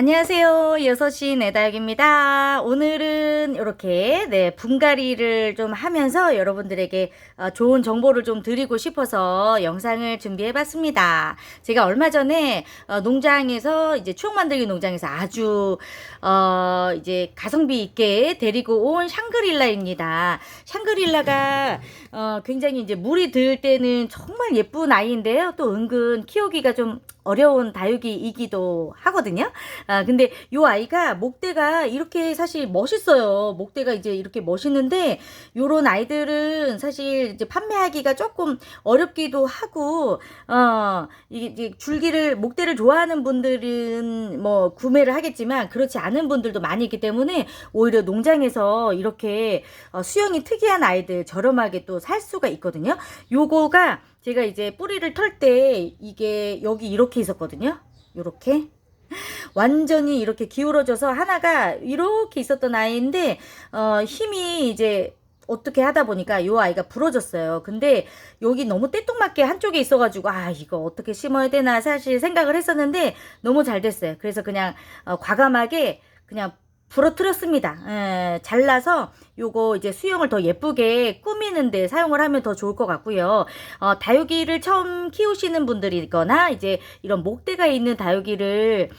안녕하세요. 6시 내다육입니다. 오늘은 이렇게 분갈이를 좀 하면서 여러분들에게 좋은 정보를 좀 드리고 싶어서 영상을 준비해 봤습니다. 제가 얼마 전에 농장에서 이제 추억 만들기 농장에서 아주 이제 가성비 있게 데리고 온 샹그릴라입니다. 샹그릴라가 굉장히 이제 물이 들 때는 정말 예쁜 아이인데요. 또 은근 키우기가 좀 어려운 다육이이기도 하거든요. 근데 요 아이가 목대가 이렇게 사실 멋있어요. 목대가 이제 이렇게 멋있는데 요런 아이들은 사실 이제 판매하기가 조금 어렵기도 하고 이게 이제 줄기를 목대를 좋아하는 분들은 뭐 구매를 하겠지만 그렇지 않은 분들도 많이 있기 때문에 오히려 농장에서 이렇게 수영이 특이한 아이들 저렴하게 또 살 수가 있거든요. 요거가 제가 이제 뿌리를 털 때 이게 여기 이렇게 있었거든요. 요렇게 완전히 이렇게 기울어져서 하나가 이렇게 있었던 아이인데 힘이 이제 어떻게 하다 보니까 요 아이가 부러졌어요. 근데 여기 너무 떼뚱맞게 한쪽에 있어가지고 이거 어떻게 심어야 되나 사실 생각을 했었는데 너무 잘 됐어요. 그래서 그냥 과감하게 그냥 부러뜨렸습니다. 잘라서 요거 이제 수영을 더 예쁘게 꾸미는데 사용을 하면 더 좋을 것 같고요. 다육이를 처음 키우시는 분들이거나 이제 이런 목대가 있는 다육이를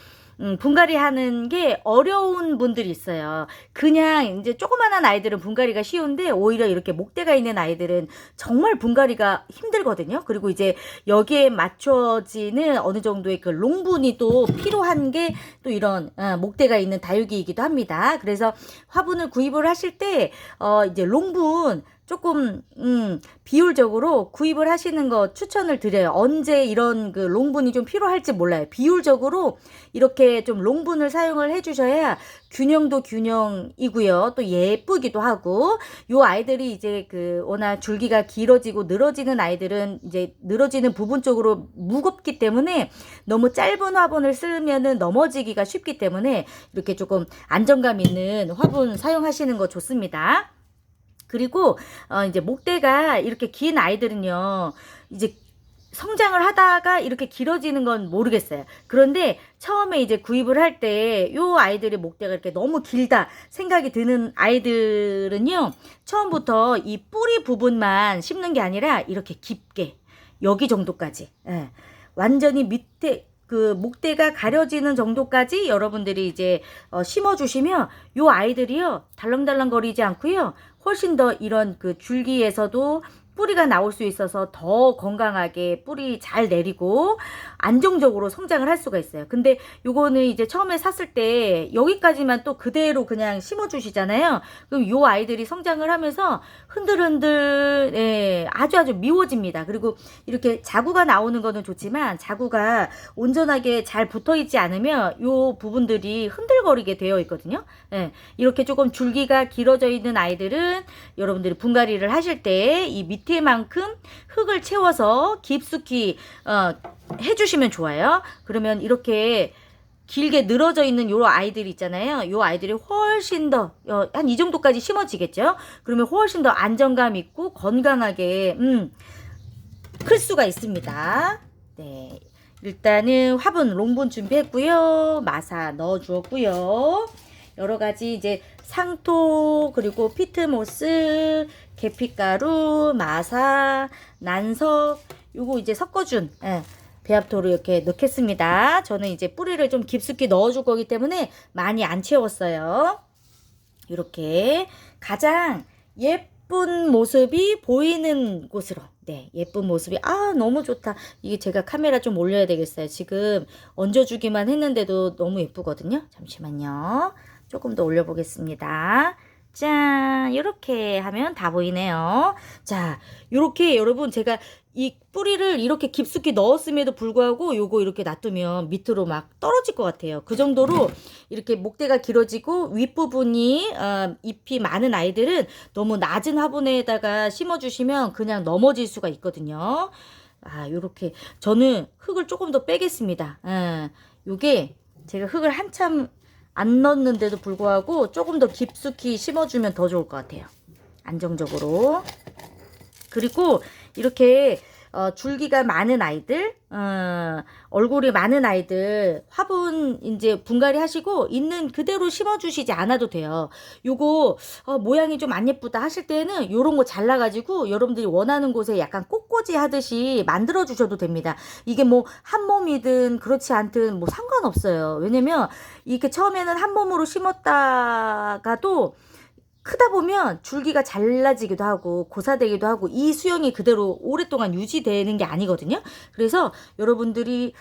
분갈이 하는 게 어려운 분들이 있어요. 그냥 이제 조그만한 아이들은 분갈이가 쉬운데 오히려 이렇게 목대가 있는 아이들은 정말 분갈이가 힘들거든요. 그리고 이제 여기에 맞춰지는 어느 정도의 그 롱분이 또 필요한 게 또 이런 목대가 있는 다육이이기도 합니다. 그래서 화분을 구입을 하실 때 이제 롱분 조금 비율적으로 구입을 하시는 거 추천을 드려요. 언제 이런 그 롱분이 좀 필요할지 몰라요. 비율적으로 이렇게 좀 롱분을 사용을 해주셔야 균형도 균형이고요. 또 예쁘기도 하고 요 아이들이 이제 그 워낙 줄기가 길어지고 늘어지는 아이들은 이제 늘어지는 부분 쪽으로 무겁기 때문에 너무 짧은 화분을 쓰면은 넘어지기가 쉽기 때문에 이렇게 조금 안정감 있는 화분 사용하시는 거 좋습니다. 그리고 이제 목대가 이렇게 긴 아이들은요 이제 성장을 하다가 이렇게 길어지는 건 모르겠어요. 그런데 처음에 이제 구입을 할 때 요 아이들의 목대가 이렇게 너무 길다 생각이 드는 아이들은요 처음부터 이 뿌리 부분만 심는 게 아니라 이렇게 깊게 여기 정도까지 완전히 밑에 그 목대가 가려지는 정도까지 여러분들이 이제 심어주시면 요 아이들이요 달랑달랑 거리지 않고요 훨씬 더 이런 그 줄기에서도 뿌리가 나올 수 있어서 더 건강하게 뿌리 잘 내리고 안정적으로 성장을 할 수가 있어요. 근데 요거는 이제 처음에 샀을 때 여기까지만 또 그대로 그냥 심어 주시잖아요. 그럼 요 아이들이 성장을 하면서 흔들흔들 아주 미워집니다. 그리고 이렇게 자구가 나오는 거는 좋지만 자구가 온전하게 잘 붙어 있지 않으면 요 부분들이 흔들거리게 되어 있거든요. 이렇게 조금 줄기가 길어져 있는 아이들은 여러분들이 분갈이를 하실 때 이 밑에만큼 흙을 채워서 깊숙이 해주시면 좋아요. 그러면 이렇게 길게 늘어져 있는 요 아이들 있잖아요. 요 아이들이 훨씬 더 한 이 정도까지 심어지겠죠. 그러면 훨씬 더 안정감 있고 건강하게 클 수가 있습니다. 네, 일단은 화분 롱분 준비했고요. 마사 넣어 주었고요. 여러 가지 이제 상토 그리고 피트모스 계피가루 마사 난석 요거 이제 섞어준 배합토를 이렇게 넣겠습니다. 저는 이제 뿌리를 좀 깊숙이 넣어줄 거기 때문에 많이 안 채웠어요. 이렇게 가장 예쁜 모습이 보이는 곳으로 예쁜 모습이 너무 좋다. 이게 제가 카메라 좀 올려야 되겠어요. 지금 얹어주기만 했는데도 너무 예쁘거든요. 잠시만요. 조금 더 올려보겠습니다. 짠, 이렇게 하면 다 보이네요. 자, 이렇게 여러분 제가 이 뿌리를 이렇게 깊숙이 넣었음에도 불구하고 요거 이렇게 놔두면 밑으로 막 떨어질 것 같아요. 그 정도로 이렇게 목대가 길어지고 윗부분이 잎이 많은 아이들은 너무 낮은 화분에다가 심어주시면 그냥 넘어질 수가 있거든요. 요렇게 저는 흙을 조금 더 빼겠습니다. 요게 제가 흙을 한참 안 넣었는데도 불구하고 조금 더 깊숙이 심어주면 더 좋을 것 같아요. 안정적으로. 그리고 이렇게 줄기가 많은 아이들, 얼굴이 많은 아이들 화분 이제 분갈이 하시고 있는 그대로 심어주시지 않아도 돼요. 요거 모양이 좀 안 예쁘다 하실 때는 요런 거 잘라가지고 여러분들이 원하는 곳에 약간 꽃꽂이 하듯이 만들어 주셔도 됩니다. 이게 뭐 한 몸이든 그렇지 않든 뭐 상관없어요. 왜냐면 이렇게 처음에는 한 몸으로 심었다가도 크다 보면 줄기가 잘라지기도 하고 고사되기도 하고 이 수영이 그대로 오랫동안 유지되는 게 아니거든요. 그래서 여러분들이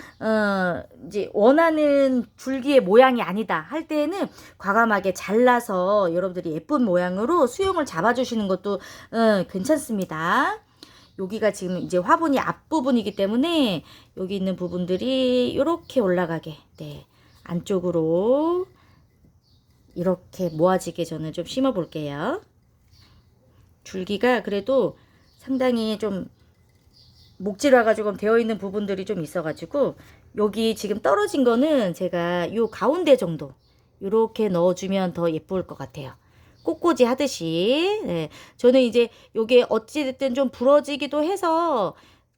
이제 원하는 줄기의 모양이 아니다 할 때에는 과감하게 잘라서 여러분들이 예쁜 모양으로 수영을 잡아주시는 것도 괜찮습니다. 여기가 지금 이제 화분이 앞부분이기 때문에 여기 있는 부분들이 이렇게 올라가게 네 안쪽으로 이렇게 모아지게 저는 좀 심어 볼게요. 줄기가 그래도 상당히 좀 목질화 가지고 되어 있는 부분들이 좀 있어 가지고 여기 지금 떨어진 거는 제가 요 가운데 정도 이렇게 넣어주면 더 예쁠 것 같아요. 꽃꽂이 하듯이. 네. 저는 이제 요게 어찌됐든 좀 부러지기도 해서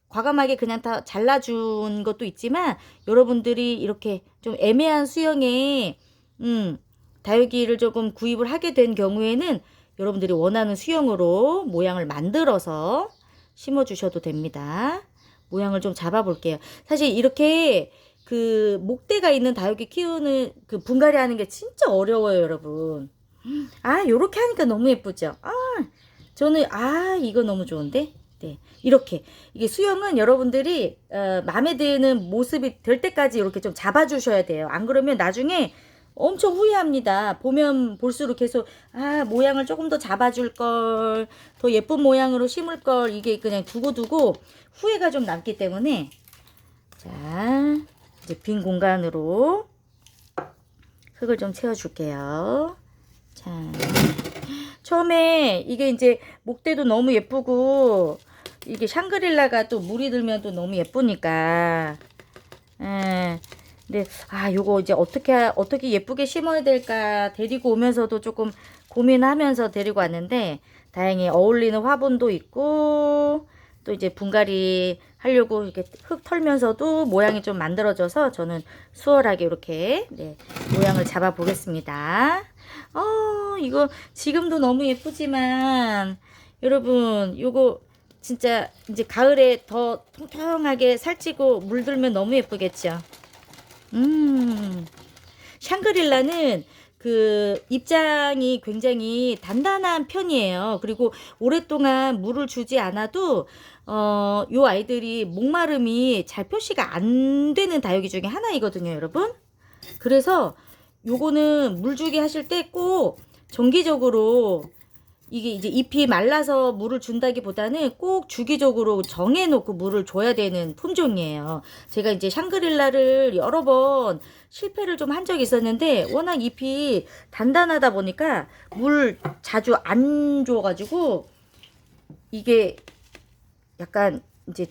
과감하게 그냥 다 잘라준 것도 있지만 여러분들이 이렇게 좀 애매한 수영에 다육이를 조금 구입을 하게 된 경우에는 여러분들이 원하는 수영으로 모양을 만들어서 심어 주셔도 됩니다. 모양을 좀 잡아 볼게요. 사실 이렇게 그 목대가 있는 다육이 키우는 그 분갈이 하는 게 진짜 어려워요, 여러분. 요렇게 하니까 너무 예쁘죠? 저는 이거 너무 좋은데? 네. 이렇게 이게 수영은 여러분들이 마음에 드는 모습이 될 때까지 이렇게 좀 잡아 주셔야 돼요. 안 그러면 나중에 엄청 후회합니다. 보면 볼수록 계속 모양을 조금 더 잡아줄 걸, 더 예쁜 모양으로 심을 걸, 이게 그냥 두고두고 후회가 좀 남기 때문에 자 이제 빈 공간으로 흙을 좀 채워줄게요. 자 처음에 이게 이제 목대도 너무 예쁘고 이게 샹그릴라가 또 물이 들면 또 너무 예쁘니까 근데 요거 이제 어떻게 예쁘게 심어야 될까 데리고 오면서도 조금 고민하면서 데리고 왔는데 다행히 어울리는 화분도 있고 또 이제 분갈이 하려고 이렇게 흙 털면서도 모양이 좀 만들어져서 저는 수월하게 이렇게 모양을 잡아 보겠습니다. 이거 지금도 너무 예쁘지만 여러분 요거 진짜 이제 가을에 더 통통하게 살찌고 물들면 너무 예쁘겠죠. 샹그릴라는 그 입장이 굉장히 단단한 편이에요. 그리고 오랫동안 물을 주지 않아도 요 아이들이 목마름이 잘 표시가 안 되는 다육이 중에 하나이거든요, 여러분. 그래서 요거는 물 주기 하실 때 꼭 정기적으로 이게 이제 잎이 말라서 물을 준다기보다는 꼭 주기적으로 정해놓고 물을 줘야 되는 품종이에요. 제가 이제 샹그릴라를 여러 번 실패를 좀 한 적이 있었는데 워낙 잎이 단단하다 보니까 물 자주 안 줘가지고 이게 약간 이제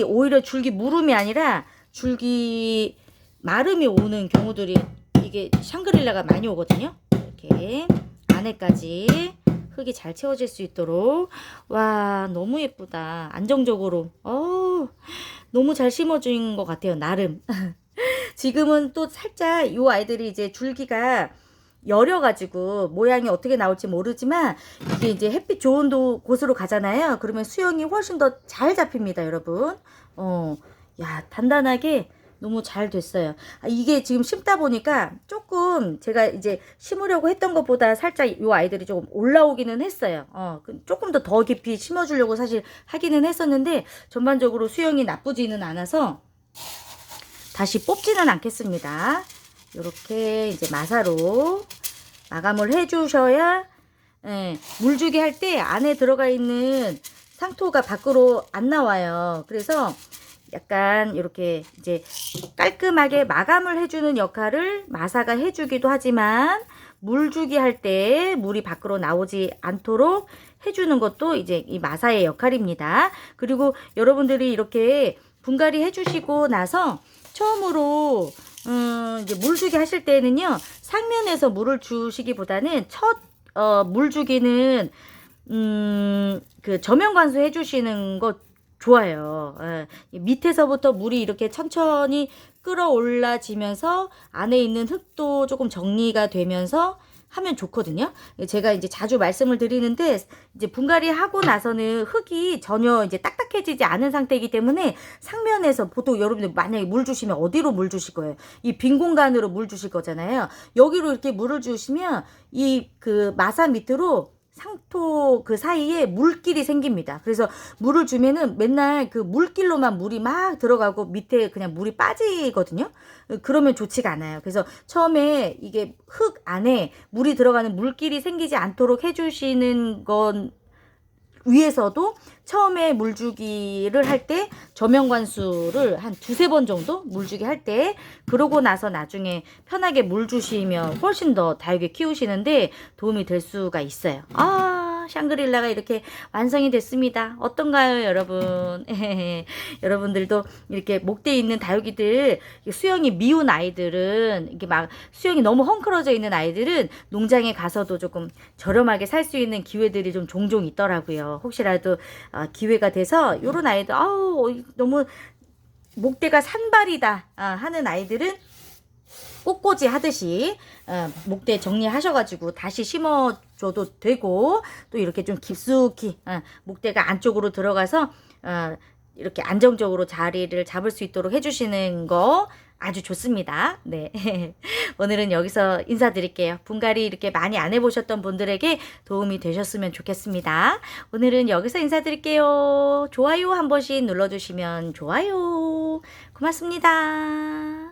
오히려 줄기 무름이 아니라 줄기 마름이 오는 경우들이 이게 샹그릴라가 많이 오거든요. 이렇게 안에까지 흙이 잘 채워질 수 있도록 와 너무 예쁘다. 안정적으로 너무 잘 심어준 것 같아요. 나름 지금은 또 살짝 요 아이들이 이제 줄기가 여려가지고 모양이 어떻게 나올지 모르지만 이게 이제 햇빛 좋은 곳으로 가잖아요. 그러면 수영이 훨씬 더 잘 잡힙니다, 여러분. 야 단단하게 너무 잘 됐어요. 이게 지금 심다 보니까 조금 제가 이제 심으려고 했던 것보다 살짝 이 아이들이 조금 올라오기는 했어요. 조금 더 깊이 심어주려고 사실 하기는 했었는데 전반적으로 수영이 나쁘지는 않아서 다시 뽑지는 않겠습니다. 이렇게 이제 마사로 마감을 해주셔야 물주기 할 때 안에 들어가 있는 상토가 밖으로 안 나와요. 그래서 약간 이렇게 이제 깔끔하게 마감을 해주는 역할을 마사가 해주기도 하지만 물주기 할 때 물이 밖으로 나오지 않도록 해주는 것도 이제 이 마사의 역할입니다. 그리고 여러분들이 이렇게 분갈이 해주시고 나서 처음으로 이제 물주기 하실 때는요 상면에서 물을 주시기보다는 첫 물주기는 그 저면 관수 해주시는 것 좋아요. 예. 이 밑에서부터 물이 이렇게 천천히 끌어올라지면서 안에 있는 흙도 조금 정리가 되면서 하면 좋거든요. 제가 이제 자주 말씀을 드리는데 이제 분갈이 하고 나서는 흙이 전혀 이제 딱딱해지지 않은 상태이기 때문에 상면에서 보통 여러분들 만약에 물 주시면 어디로 물 주실 거예요? 이 빈 공간으로 물 주실 거잖아요. 여기로 이렇게 물을 주시면 이 그 마사 밑으로 상토 그 사이에 물길이 생깁니다. 그래서 물을 주면은 맨날 그 물길로만 물이 막 들어가고 밑에 그냥 물이 빠지거든요. 그러면 좋지가 않아요. 그래서 처음에 이게 흙 안에 물이 들어가는 물길이 생기지 않도록 해주시는 건 위에서도 처음에 물주기를 할 때 저명관수를 한 두세 번 정도 물주기 할 때, 그러고 나서 나중에 편하게 물 주시면 훨씬 더 다육이 키우시는데 도움이 될 수가 있어요. 아, 샹그릴라가 이렇게 완성이 됐습니다. 어떤가요, 여러분? 여러분들도 이렇게 목대에 있는 다육이들, 수영이 미운 아이들은, 이게 막 수영이 너무 헝클어져 있는 아이들은 농장에 가서도 조금 저렴하게 살 수 있는 기회들이 좀 종종 있더라고요. 혹시라도 기회가 돼서 요런 아이들, 아우 너무 목대가 산발이다 하는 아이들은 꽃꽂이 하듯이 목대 정리하셔가지고 다시 심어줘도 되고, 또 이렇게 좀 깊숙이 목대가 안쪽으로 들어가서 이렇게 안정적으로 자리를 잡을 수 있도록 해주시는 거 아주 좋습니다. 네. 오늘은 여기서 인사드릴게요. 분갈이 이렇게 많이 안 해보셨던 분들에게 도움이 되셨으면 좋겠습니다. 오늘은 여기서 인사드릴게요. 좋아요 한 번씩 눌러주시면 좋아요. 고맙습니다.